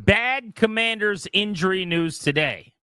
Bad Commanders injury news today.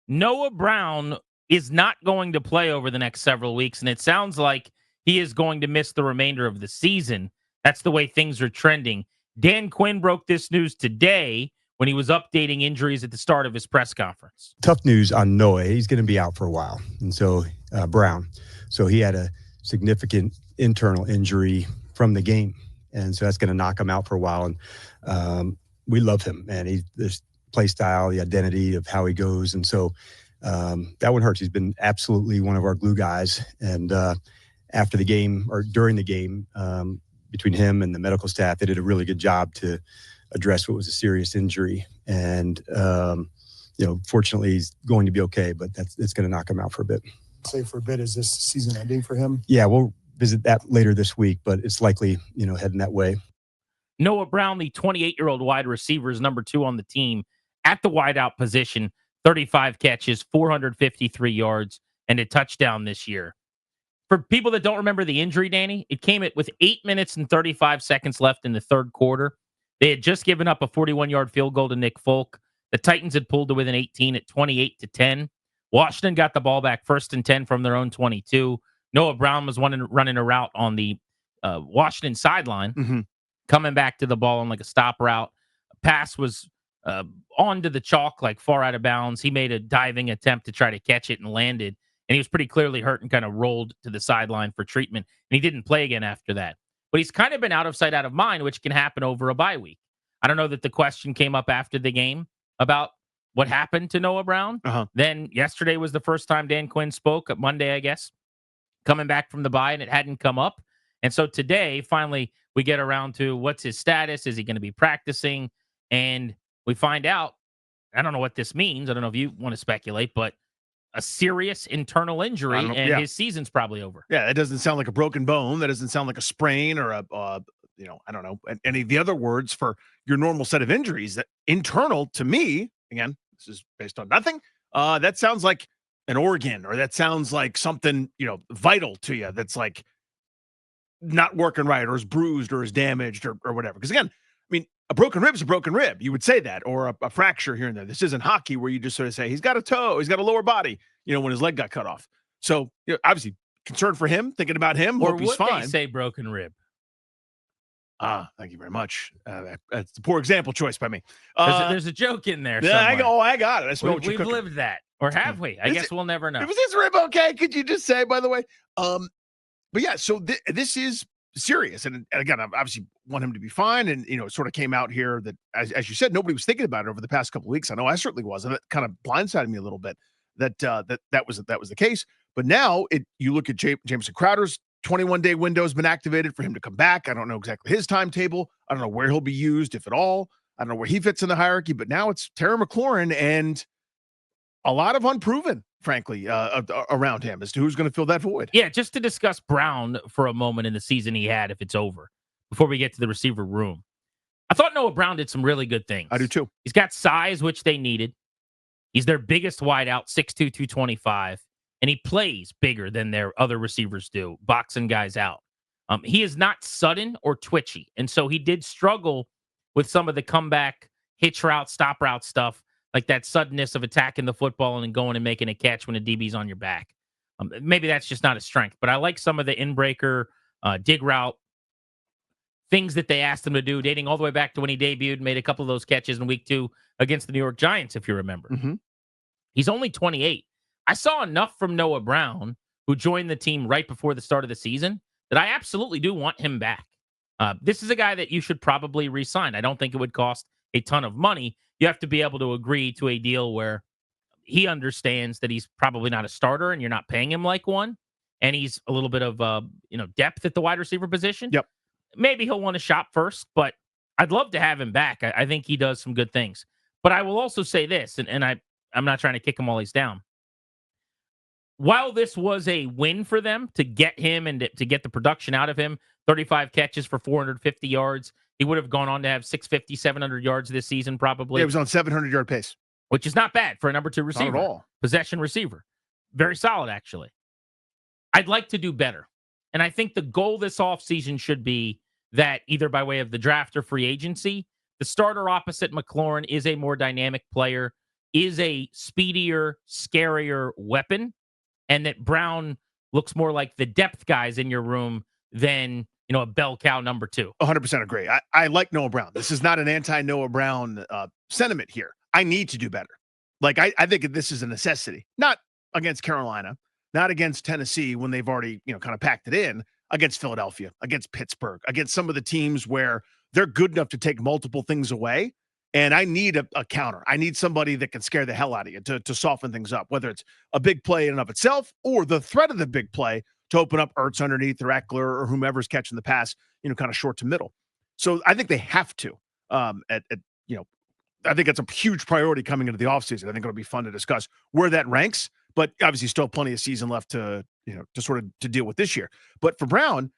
Noah Brown is not going to play over the next several weeks, and it sounds like he is going to miss the remainder of the season. That's the way things are trending. Dan Quinn broke this news today when he was updating injuries at the start of his press conference. Tough news on Noah. He's going to be out for a while. And so Brown. So he had a significant internal injury from the game. And so that's going to knock him out for a while. And we love him, man. This play style, the identity of how he goes. And so that one hurts. He's been absolutely one of our glue guys. And after the game or during the game, between him and the medical staff, they did a really good job to address what was a serious injury. And, fortunately, he's going to be okay, but it's going to knock him out for a bit. Say for a bit, is this season ending for him? Yeah, we'll visit that later this week, but it's likely, heading that way. Noah Brown, the 28-year-old wide receiver, is number 2 on the team at the wideout position, 35 catches, 453 yards, and a touchdown this year. For people that don't remember the injury, Danny, it came with 8 minutes and 35 seconds left in the third quarter. They had just given up a 41-yard field goal to Nick Folk. The Titans had pulled to within 18 at 28-10. Washington got the ball back 1st and 10 from their own 22. Noah Brown was running a route on the Washington sideline, coming back to the ball on like a stop route. Pass was onto the chalk, like far out of bounds. He made a diving attempt to try to catch it and landed. And he was pretty clearly hurt and kind of rolled to the sideline for treatment. And he didn't play again after that. But he's kind of been out of sight, out of mind, which can happen over a bye week. I don't know that the question came up after the game about what happened to Noah Brown. Then yesterday was the first time Dan Quinn spoke, Monday, I guess, coming back from the bye, and it hadn't come up. And so today, finally, we get around to what's his status? Is he going to be practicing? And we find out, I don't know what this means. I don't know if you want to speculate, but a serious internal injury, and his season's probably over. Yeah, that doesn't sound like a broken bone. That doesn't sound like a sprain or I don't know, any of the other words for your normal set of injuries. That internal, to me, again, this is based on nothing. That sounds like an organ, or that sounds like something, vital to you that's like not working right, or is bruised, or is damaged, or whatever. Because again, I mean, a broken rib is a broken rib. You would say that, or a fracture here and there. This isn't hockey where you just sort of say, he's got a toe, he's got a lower body, when his leg got cut off. So, obviously concerned for him, thinking about him, or hope he's fine. They say broken rib? Thank you very much. That's a poor example choice by me. There's a joke in there. Yeah, I got it. We've lived that. Or have we? I guess we'll never know. Was his rib okay? Could you just say, by the way? But yeah, so this is serious. And again, I obviously want him to be fine. And, it sort of came out here that, as you said, nobody was thinking about it over the past couple of weeks. I know I certainly was. And it kind of blindsided me a little bit that was the case. But now you look at Jamison Crowder's 21-day window has been activated for him to come back. I don't know exactly his timetable. I don't know where he'll be used, if at all. I don't know where he fits in the hierarchy. But now it's Terry McLaurin and a lot of unproven, frankly, around him as to who's going to fill that void. Yeah, just to discuss Brown for a moment in the season he had, if it's over, before we get to the receiver room. I thought Noah Brown did some really good things. I do too. He's got size, which they needed. He's their biggest wideout, 6'2", 225. And he plays bigger than their other receivers do, boxing guys out. He is not sudden or twitchy. And so he did struggle with some of the comeback, hitch route, stop route stuff, like that suddenness of attacking the football and then going and making a catch when a DB's on your back. Maybe that's just not a strength, but I like some of the in-breaker, dig route, things that they asked him to do, dating all the way back to when he debuted, made a couple of those catches in week 2 against the New York Giants, if you remember. He's only 28. I saw enough from Noah Brown, who joined the team right before the start of the season, that I absolutely do want him back. This is a guy that you should probably re-sign. I don't think it would cost a ton of money. You have to be able to agree to a deal where he understands that he's probably not a starter and you're not paying him like one, and he's a little bit of depth at the wide receiver position. Yep. Maybe he'll want to shop first, but I'd love to have him back. I think he does some good things. But I will also say this, and I'm not trying to kick him while he's down. While this was a win for them to get him and to get the production out of him, 35 catches for 450 yards, he would have gone on to have 650, 700 yards this season probably. Yeah, he was on 700-yard pace. Which is not bad for a number 2 receiver. Not at all. Possession receiver. Very solid, actually. I'd like to do better. And I think the goal this offseason should be that either by way of the draft or free agency, the starter opposite McLaurin is a more dynamic player, is a speedier, scarier weapon, and that Brown looks more like the depth guys in your room than, a bell cow number 2. 100% agree. I like Noah Brown. This is not an anti-Noah Brown sentiment here. I need to do better. Like, I think this is a necessity. Not against Carolina, not against Tennessee when they've already, kind of packed it in, against Philadelphia, against Pittsburgh, against some of the teams where they're good enough to take multiple things away. And I need a counter. I need somebody that can scare the hell out of you to soften things up, whether it's a big play in and of itself or the threat of the big play to open up Ertz underneath or Eckler or whomever's catching the pass, kind of short to middle. So I think they have to. I think it's a huge priority coming into the offseason. I think it'll be fun to discuss where that ranks, but obviously still plenty of season left to deal with this year. But for Brown,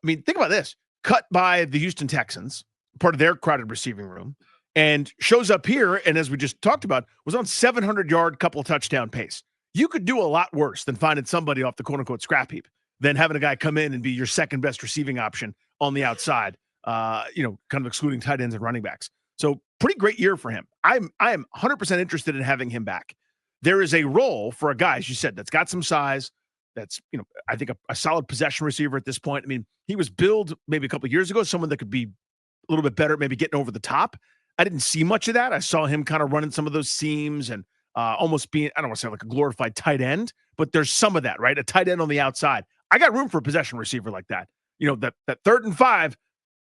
I mean, think about this. Cut by the Houston Texans, part of their crowded receiving room, and shows up here, and as we just talked about, was on 700-yard, couple of touchdown pace. You could do a lot worse than finding somebody off the quote-unquote scrap heap than having a guy come in and be your second best receiving option on the outside, kind of excluding tight ends and running backs. So pretty great year for him. I am 100% interested in having him back. There is a role for a guy, as you said, that's got some size, that's, I think a solid possession receiver at this point. I mean, he was billed maybe a couple of years ago, someone that could be a little bit better, maybe getting over the top. I didn't see much of that. I saw him kind of running some of those seams and almost being, I don't want to say like a glorified tight end, but there's some of that, right? A tight end on the outside. I got room for a possession receiver like that. That 3rd and 5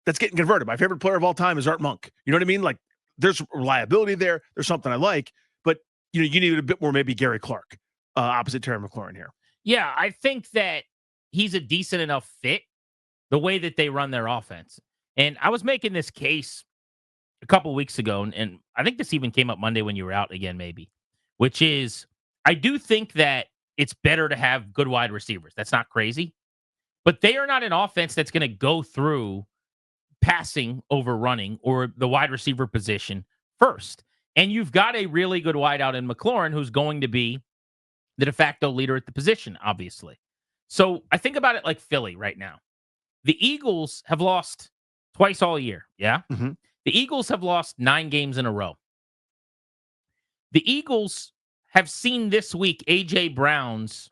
that's getting converted. My favorite player of all time is Art Monk. You know what I mean? Like, there's reliability there. There's something I like, but you need a bit more maybe Gary Clark opposite Terry McLaurin here. Yeah, I think that he's a decent enough fit the way that they run their offense. And I was making this case a couple of weeks ago, and I think this even came up Monday when you were out again, maybe, which is I do think that it's better to have good wide receivers. That's not crazy. But they are not an offense that's going to go through passing over running or the wide receiver position first. And you've got a really good wideout in McLaurin who's going to be the de facto leader at the position, obviously. So I think about it like Philly right now. The Eagles have lost twice all year. Yeah. Mm-hmm. The Eagles have lost 9 games in a row. The Eagles have seen this week A.J. Brown's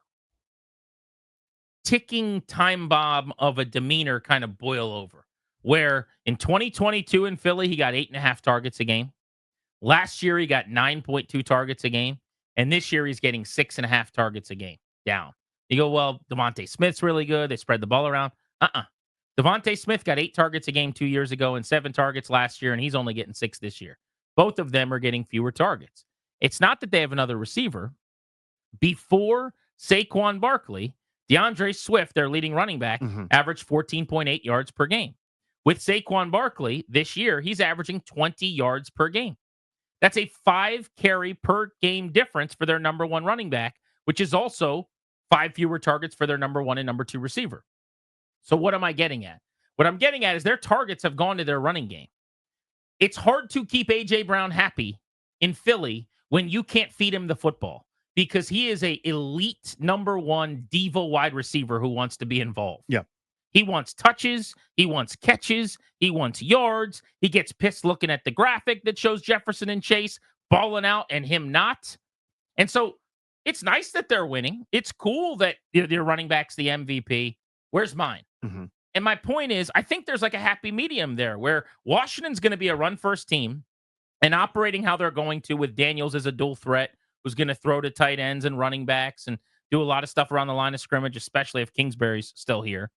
ticking time bomb of a demeanor kind of boil over, where in 2022 in Philly, he got 8.5 targets a game. Last year, he got 9.2 targets a game. And this year, he's getting 6.5 targets a game down. You go, well, Devontae Smith's really good. They spread the ball around. Devontae Smith got 8 targets a game 2 years ago and 7 targets last year, and he's only getting 6 this year. Both of them are getting fewer targets. It's not that they have another receiver. Before Saquon Barkley, DeAndre Swift, their leading running back, averaged 14.8 yards per game. With Saquon Barkley this year, he's averaging 20 yards per game. That's a 5 carry per game difference for their number 1 running back, which is also 5 fewer targets for their number 1 and number 2 receiver. So what am I getting at? What I'm getting at is their targets have gone to their running game. It's hard to keep A.J. Brown happy in Philly when you can't feed him the football because he is a elite number 1 diva wide receiver who wants to be involved. Yeah. He wants touches. He wants catches. He wants yards. He gets pissed looking at the graphic that shows Jefferson and Chase balling out and him not. And so it's nice that they're winning. It's cool that their running back's the MVP. Where's mine? Mm-hmm. And my point is, I think there's like a happy medium there where Washington's going to be a run-first team and operating how they're going to with Daniels as a dual threat who's going to throw to tight ends and running backs and do a lot of stuff around the line of scrimmage, especially if Kingsbury's still here.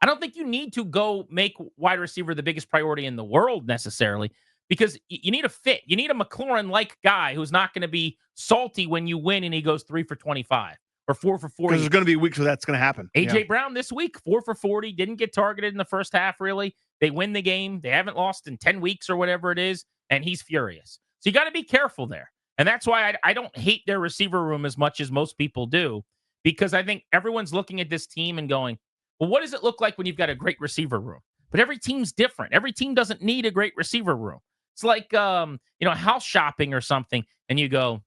I don't think you need to go make wide receiver the biggest priority in the world necessarily because you need a fit. You need a McLaurin-like guy who's not going to be salty when you win and he goes 3 for 25 or 4 for 40. Because there's going to be weeks where that's going to happen. A.J. Brown this week, 4 for 40, didn't get targeted in the first half, really. They win the game. They haven't lost in 10 weeks or whatever it is, and he's furious. So you got to be careful there. And that's why I don't hate their receiver room as much as most people do, because I think everyone's looking at this team and going, well, what does it look like when you've got a great receiver room? But every team's different. Every team doesn't need a great receiver room. It's like, house shopping or something, and you go,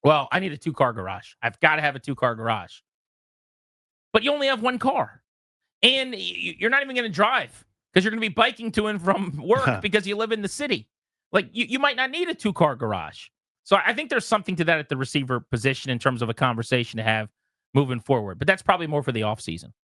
well, I need a 2-car garage. I've got to have a 2-car garage. But you only have 1 car. And you're not even going to drive because you're going to be biking to and from work because you live in the city. Like you might not need a 2-car garage. So I think there's something to that at the receiver position in terms of a conversation to have moving forward. But that's probably more for the offseason.